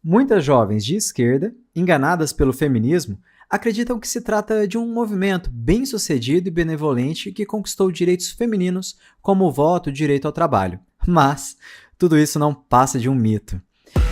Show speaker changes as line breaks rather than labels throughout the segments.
Muitas jovens de esquerda, enganadas pelo feminismo, acreditam que se trata de um movimento bem-sucedido e benevolente que conquistou direitos femininos, como o voto e o direito ao trabalho. Mas tudo isso não passa de um mito.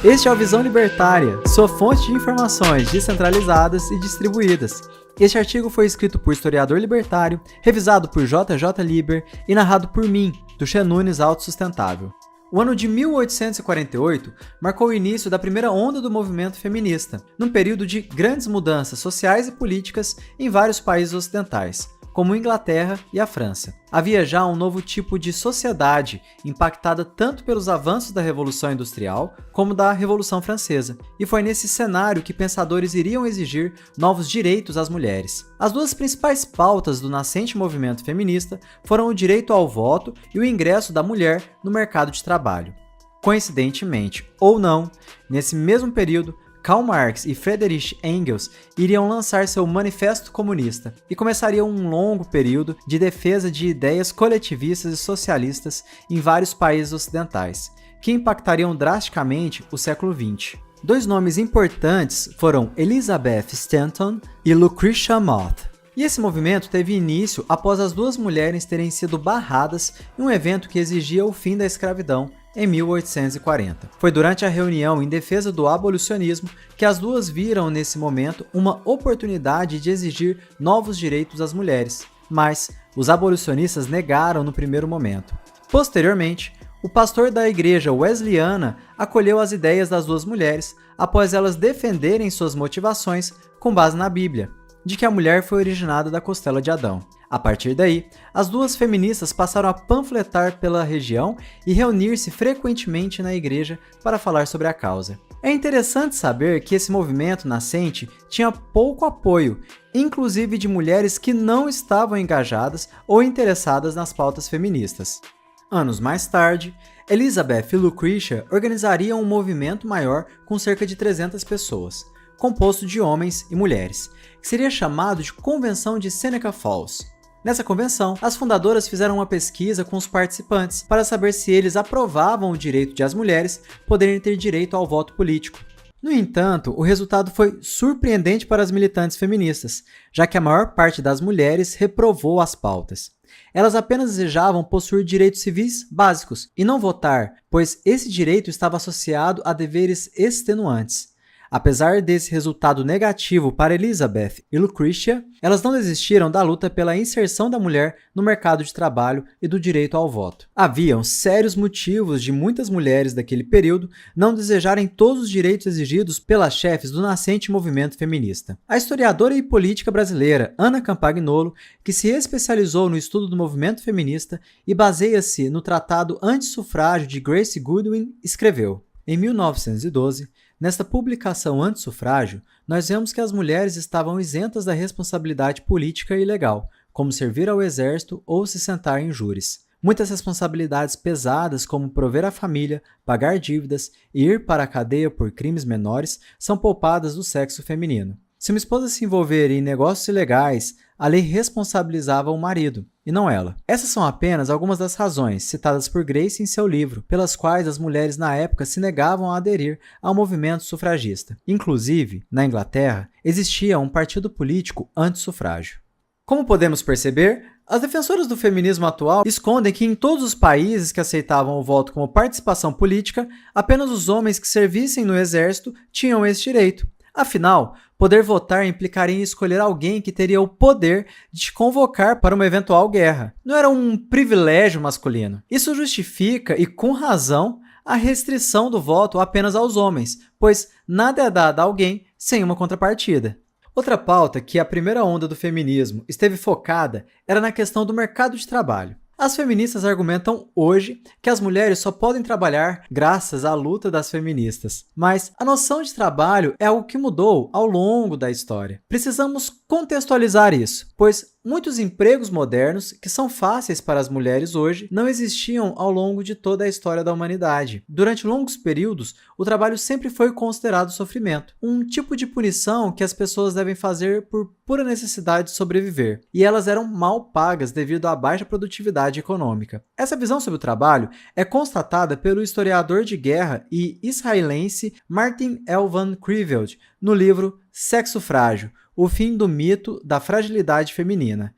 Este é o Visão Libertária, sua fonte de informações descentralizadas e distribuídas. Este artigo foi escrito por historiador libertário, revisado por JJ Liber e narrado por mim, do Nunes Autossustentável. O ano de 1848 marcou o início da primeira onda do movimento feminista, num período de grandes mudanças sociais e políticas em vários países ocidentais, como Inglaterra e a França. Havia já um novo tipo de sociedade impactada tanto pelos avanços da Revolução Industrial como da Revolução Francesa, e foi nesse cenário que pensadores iriam exigir novos direitos às mulheres. As duas principais pautas do nascente movimento feminista foram o direito ao voto e o ingresso da mulher no mercado de trabalho. Coincidentemente, ou não, nesse mesmo período, Karl Marx e Friedrich Engels iriam lançar seu Manifesto Comunista e começaria um longo período de defesa de ideias coletivistas e socialistas em vários países ocidentais, que impactariam drasticamente o século XX. Dois nomes importantes foram Elizabeth Stanton e Lucretia Mott. E esse movimento teve início após as duas mulheres terem sido barradas em um evento que exigia o fim da escravidão, em 1840. Foi durante a reunião em defesa do abolicionismo que as duas viram nesse momento uma oportunidade de exigir novos direitos às mulheres, mas os abolicionistas negaram no primeiro momento. Posteriormente, o pastor da igreja wesleyana acolheu as ideias das duas mulheres após elas defenderem suas motivações com base na Bíblia, de que a mulher foi originada da costela de Adão. A partir daí, as duas feministas passaram a panfletar pela região e reunir-se frequentemente na igreja para falar sobre a causa. É interessante saber que esse movimento nascente tinha pouco apoio, inclusive de mulheres que não estavam engajadas ou interessadas nas pautas feministas. Anos mais tarde, Elizabeth e Lucretia organizariam um movimento maior com cerca de 300 pessoas, composto de homens e mulheres, que seria chamado de Convenção de Seneca Falls. Nessa convenção, as fundadoras fizeram uma pesquisa com os participantes para saber se eles aprovavam o direito de as mulheres poderem ter direito ao voto político. No entanto, o resultado foi surpreendente para as militantes feministas, já que a maior parte das mulheres reprovou as pautas. Elas apenas desejavam possuir direitos civis básicos e não votar, pois esse direito estava associado a deveres extenuantes. Apesar desse resultado negativo para Elizabeth e Lucretia, elas não desistiram da luta pela inserção da mulher no mercado de trabalho e do direito ao voto. Haviam sérios motivos de muitas mulheres daquele período não desejarem todos os direitos exigidos pelas chefes do nascente movimento feminista. A historiadora e política brasileira Ana Campagnolo, que se especializou no estudo do movimento feminista e baseia-se no Tratado Antissufrágio de Grace Goodwin, escreveu: em 1912, nesta publicação antissufrágio, nós vemos que as mulheres estavam isentas da responsabilidade política e legal, como servir ao exército ou se sentar em júris. Muitas responsabilidades pesadas, como prover a família, pagar dívidas e ir para a cadeia por crimes menores, são poupadas do sexo feminino. Se uma esposa se envolver em negócios ilegais, a lei responsabilizava o marido, e não ela. Essas são apenas algumas das razões, citadas por Grace em seu livro, pelas quais as mulheres na época se negavam a aderir ao movimento sufragista. Inclusive, na Inglaterra, existia um partido político anti-sufrágio. Como podemos perceber, as defensoras do feminismo atual escondem que em todos os países que aceitavam o voto como participação política, apenas os homens que servissem no exército tinham esse direito. Afinal, poder votar implicaria em escolher alguém que teria o poder de te convocar para uma eventual guerra. Não era um privilégio masculino. Isso justifica, e com razão, a restrição do voto apenas aos homens, pois nada é dado a alguém sem uma contrapartida. Outra pauta que a primeira onda do feminismo esteve focada era na questão do mercado de trabalho. As feministas argumentam hoje que as mulheres só podem trabalhar graças à luta das feministas. Mas a noção de trabalho é algo que mudou ao longo da história. Precisamos contextualizar isso, pois Muitos empregos modernos, que são fáceis para as mulheres hoje, não existiam ao longo de toda a história da humanidade. Durante longos períodos, o trabalho sempre foi considerado sofrimento, um tipo de punição que as pessoas devem fazer por pura necessidade de sobreviver, e elas eram mal pagas devido à baixa produtividade econômica. Essa visão sobre o trabalho é constatada pelo historiador de guerra e israelense Martin L. Van Creveld no livro Sexo Frágil: O fim do mito da fragilidade feminina.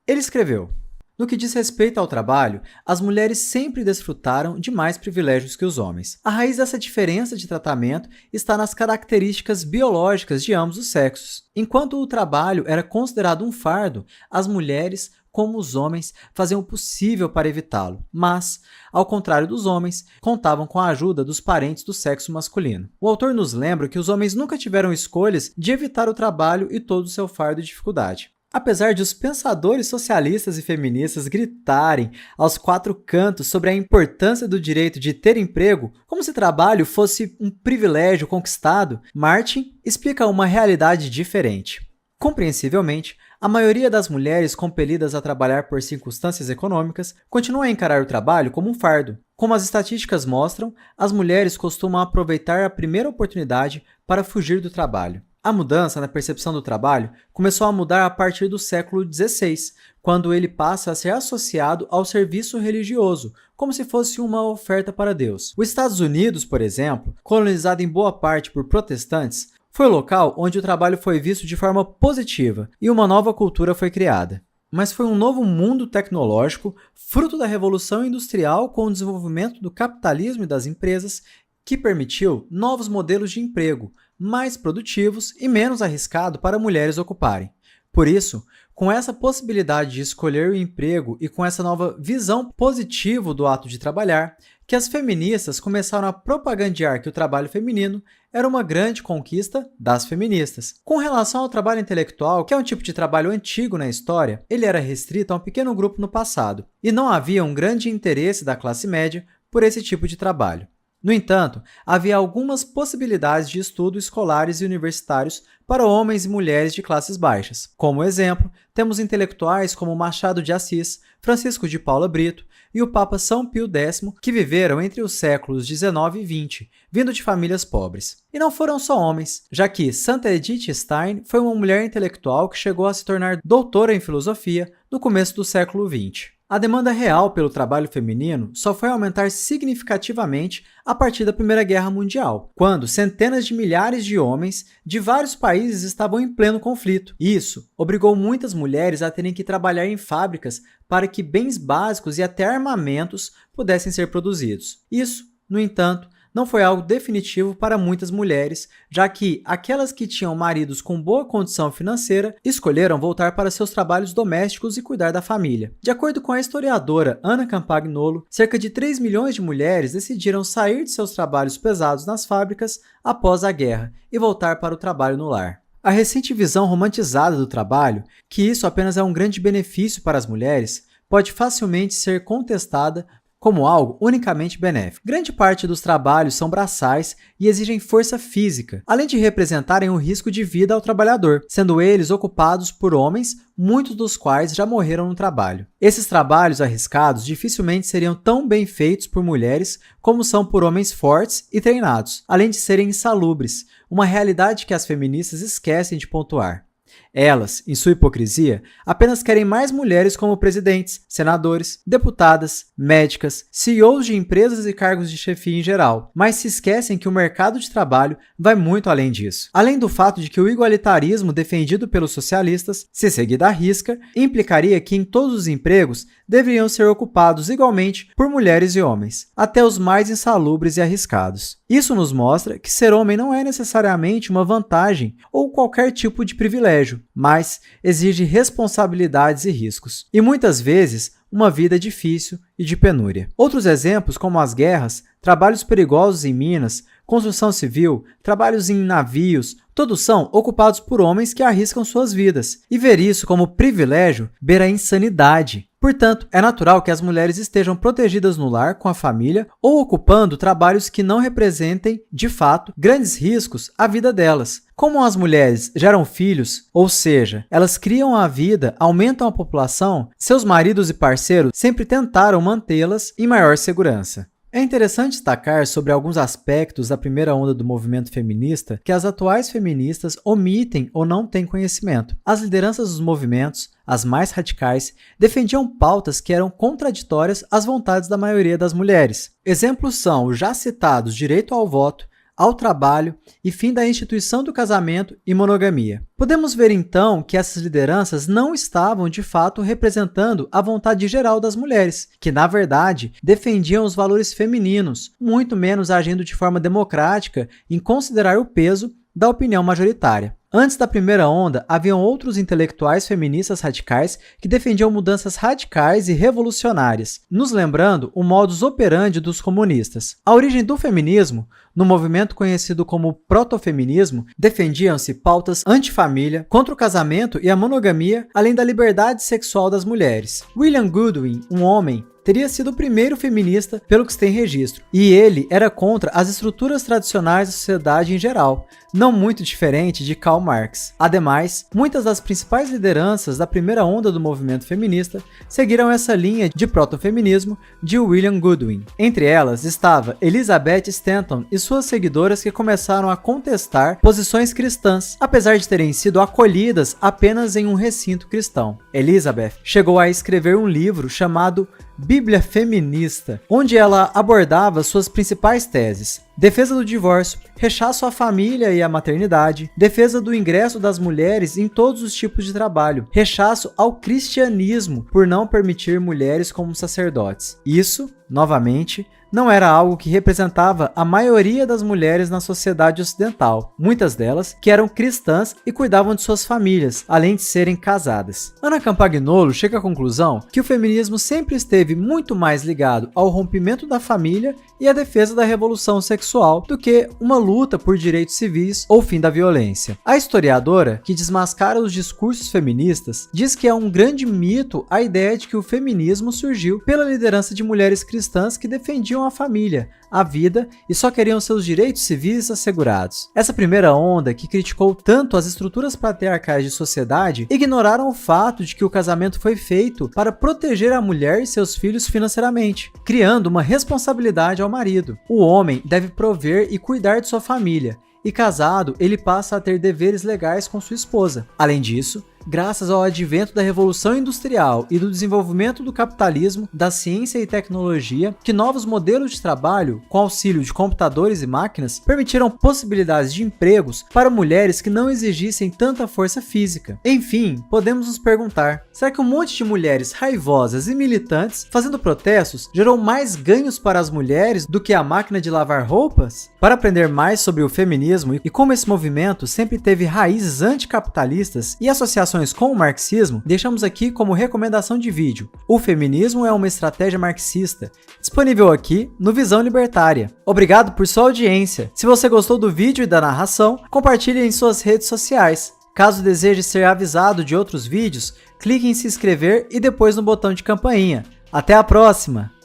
Ele escreveu: no que diz respeito ao trabalho, as mulheres sempre desfrutaram de mais privilégios que os homens. A raiz dessa diferença de tratamento está nas características biológicas de ambos os sexos. Enquanto o trabalho era considerado um fardo, as mulheres, como os homens, faziam o possível para evitá-lo, mas, ao contrário dos homens, contavam com a ajuda dos parentes do sexo masculino. O autor nos lembra que os homens nunca tiveram escolhas de evitar o trabalho e todo o seu fardo e dificuldade. Apesar de os pensadores socialistas e feministas gritarem aos quatro cantos sobre a importância do direito de ter emprego, como se trabalho fosse um privilégio conquistado, Martin explica uma realidade diferente. Compreensivelmente, a maioria das mulheres compelidas a trabalhar por circunstâncias econômicas continua a encarar o trabalho como um fardo. Como as estatísticas mostram, as mulheres costumam aproveitar a primeira oportunidade para fugir do trabalho. A mudança na percepção do trabalho começou a mudar a partir do século XVI, quando ele passa a ser associado ao serviço religioso, como se fosse uma oferta para Deus. Os Estados Unidos, por exemplo, colonizado em boa parte por protestantes, foi o local onde o trabalho foi visto de forma positiva e uma nova cultura foi criada. Mas foi um novo mundo tecnológico, fruto da Revolução Industrial com o desenvolvimento do capitalismo e das empresas, que permitiu novos modelos de emprego, mais produtivos e menos arriscado para mulheres ocuparem. Por isso, com essa possibilidade de escolher o emprego e com essa nova visão positiva do ato de trabalhar, que as feministas começaram a propagandear que o trabalho feminino era uma grande conquista das feministas. Com relação ao trabalho intelectual, que é um tipo de trabalho antigo na história, ele era restrito a um pequeno grupo no passado, e não havia um grande interesse da classe média por esse tipo de trabalho. No entanto, havia algumas possibilidades de estudo escolares e universitários para homens e mulheres de classes baixas. Como exemplo, temos intelectuais como Machado de Assis, Francisco de Paula Brito e o Papa São Pio X, que viveram entre os séculos XIX e XX, vindo de famílias pobres. E não foram só homens, já que Santa Edith Stein foi uma mulher intelectual que chegou a se tornar doutora em filosofia no começo do século XX. A demanda real pelo trabalho feminino só foi aumentar significativamente a partir da Primeira Guerra Mundial, quando centenas de milhares de homens de vários países estavam em pleno conflito. Isso obrigou muitas mulheres a terem que trabalhar em fábricas para que bens básicos e até armamentos pudessem ser produzidos. Isso, no entanto, não foi algo definitivo para muitas mulheres, já que aquelas que tinham maridos com boa condição financeira escolheram voltar para seus trabalhos domésticos e cuidar da família. De acordo com a historiadora Anna Campagnolo, cerca de 3 milhões de mulheres decidiram sair de seus trabalhos pesados nas fábricas após a guerra e voltar para o trabalho no lar. A recente visão romantizada do trabalho, que isso apenas é um grande benefício para as mulheres, pode facilmente ser contestada como algo unicamente benéfico. Grande parte dos trabalhos são braçais e exigem força física, além de representarem um risco de vida ao trabalhador, sendo eles ocupados por homens, muitos dos quais já morreram no trabalho. Esses trabalhos arriscados dificilmente seriam tão bem feitos por mulheres como são por homens fortes e treinados, além de serem insalubres, uma realidade que as feministas esquecem de pontuar. Elas, em sua hipocrisia, apenas querem mais mulheres como presidentes, senadores, deputadas, médicas, CEOs de empresas e cargos de chefia em geral, mas se esquecem que o mercado de trabalho vai muito além disso. Além do fato de que o igualitarismo defendido pelos socialistas, se seguido à risca, implicaria que em todos os empregos deveriam ser ocupados igualmente por mulheres e homens, até os mais insalubres e arriscados. Isso nos mostra que ser homem não é necessariamente uma vantagem ou qualquer tipo de privilégio, mas exige responsabilidades e riscos, e muitas vezes uma vida difícil e de penúria. Outros exemplos, como as guerras, trabalhos perigosos em minas, construção civil, trabalhos em navios, todos são ocupados por homens que arriscam suas vidas, e ver isso como privilégio beira a insanidade. Portanto, é natural que as mulheres estejam protegidas no lar com a família ou ocupando trabalhos que não representem, de fato, grandes riscos à vida delas. Como as mulheres geram filhos, ou seja, elas criam a vida, aumentam a população, seus maridos e parceiros sempre tentaram mantê-las em maior segurança. É interessante destacar sobre alguns aspectos da primeira onda do movimento feminista que as atuais feministas omitem ou não têm conhecimento. As lideranças dos movimentos, as mais radicais, defendiam pautas que eram contraditórias às vontades da maioria das mulheres. Exemplos são os já citados direito ao voto, ao trabalho e fim da instituição do casamento e monogamia. Podemos ver então que essas lideranças não estavam de fato representando a vontade geral das mulheres, que na verdade defendiam os valores femininos, muito menos agindo de forma democrática em considerar o peso da opinião majoritária. Antes da primeira onda, haviam outros intelectuais feministas radicais que defendiam mudanças radicais e revolucionárias, nos lembrando o modus operandi dos comunistas. A origem do feminismo, no movimento conhecido como protofeminismo, defendiam-se pautas antifamília, contra o casamento e a monogamia, além da liberdade sexual das mulheres. William Goodwin, um homem, teria sido o primeiro feminista pelo que se tem registro, e ele era contra as estruturas tradicionais da sociedade em geral, não muito diferente de Karl Marx. Ademais, muitas das principais lideranças da primeira onda do movimento feminista seguiram essa linha de protofeminismo de William Goodwin. Entre elas estava Elizabeth Stanton e suas seguidoras que começaram a contestar posições cristãs, apesar de terem sido acolhidas apenas em um recinto cristão. Elizabeth chegou a escrever um livro chamado Bíblia Feminista, onde ela abordava suas principais teses: defesa do divórcio, rechaço à família e à maternidade, defesa do ingresso das mulheres em todos os tipos de trabalho, rechaço ao cristianismo por não permitir mulheres como sacerdotes. Isso, novamente, não era algo que representava a maioria das mulheres na sociedade ocidental, muitas delas que eram cristãs e cuidavam de suas famílias, além de serem casadas. Anna Campagnolo chega à conclusão que o feminismo sempre esteve muito mais ligado ao rompimento da família e à defesa da revolução sexual do que uma luta por direitos civis ou fim da violência. A historiadora, que desmascara os discursos feministas, diz que é um grande mito a ideia de que o feminismo surgiu pela liderança de mulheres cristãs que defendiam a família, a vida e só queriam seus direitos civis assegurados. Essa primeira onda, que criticou tanto as estruturas patriarcais de sociedade, ignoraram o fato de que o casamento foi feito para proteger a mulher e seus filhos financeiramente, criando uma responsabilidade ao marido. O homem deve prover e cuidar de sua família, e casado, ele passa a ter deveres legais com sua esposa. Além disso, graças ao advento da Revolução Industrial e do desenvolvimento do capitalismo, da ciência e tecnologia, que novos modelos de trabalho, com auxílio de computadores e máquinas, permitiram possibilidades de empregos para mulheres que não exigissem tanta força física. Enfim, podemos nos perguntar, será que um monte de mulheres raivosas e militantes fazendo protestos gerou mais ganhos para as mulheres do que a máquina de lavar roupas? Para aprender mais sobre o feminismo e como esse movimento sempre teve raízes anticapitalistas e associações com o marxismo, deixamos aqui como recomendação de vídeo: O Feminismo é uma Estratégia Marxista, disponível aqui no Visão Libertária. Obrigado por sua audiência. Se você gostou do vídeo e da narração, compartilhe em suas redes sociais. Caso deseje ser avisado de outros vídeos, clique em se inscrever e depois no botão de campainha. Até a próxima!